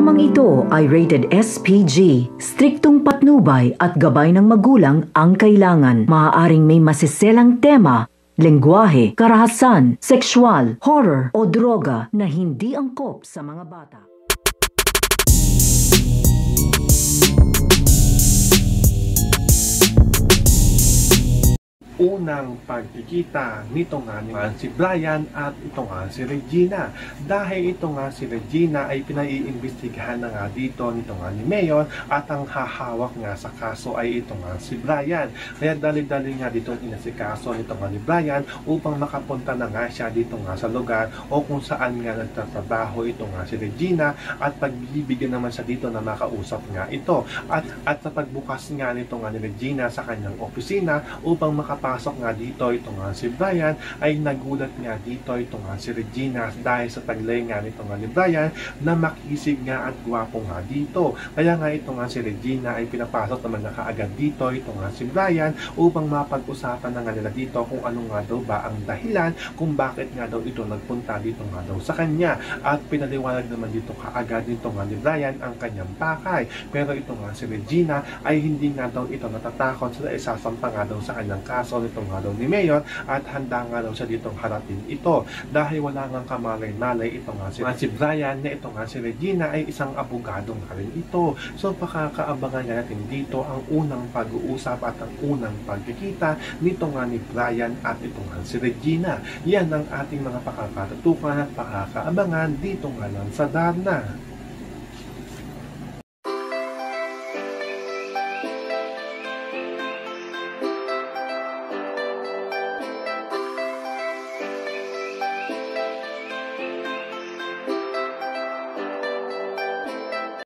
Programang ito ay rated SPG. Striktong patnubay at gabay ng magulang ang kailangan. Maaaring may masiselang tema, lengguwahe, karahasan, sexual, horror o droga na hindi angkop sa mga bata. Unang pagkikita nito nga si Brian at ito nga si Regina. Dahil ito nga si Regina ay pinaiimbestigahan na nga dito nito nga ni Mayor at ang hahawak nga sa kaso ay ito nga si Brian. Kaya dali-dali nga dito inasikaso nito nga ni Brian upang makapunta na nga siya dito nga sa lugar o kung saan nga nagtatrabaho ito nga si Regina at pagbibigyan naman siya dito na makausap nga ito. At sa pagbukas nga nito nga ni Regina sa kanyang opisina upang makapasok nga dito ito nga si Brian ay nagulat nga dito ito nga si Regina dahil sa taglay nga nito nga ni Brian na makisig nga at gwapo nga dito. Kaya nga ito nga si Regina ay pinapasok naman na kaagad dito ito nga si Brian upang mapag-usapan na nga nila dito kung ano nga daw ba ang dahilan kung bakit nga daw ito nagpunta dito nga daw sa kanya. At pinaliwanag naman dito kaagad nito nga ni Brian ang kanyang pakay. Pero ito nga si Regina ay hindi nga daw ito natatakot sa isasampa nga daw sa kanyang kaso nito nga daw ni Mayor at handa nga daw siya ditong harapin ito dahil wala nga kamalay-malay ito nga si Brian na ito nga si Regina ay isang abogado nga rin ito. So pakakaabangan nga natin dito ang unang pag-uusap at ang unang pagkikita nito nga ni Brian at ito nga si Regina. Yan ang ating mga pakakatutukan at pakakaabangan dito nga lang sa Darna.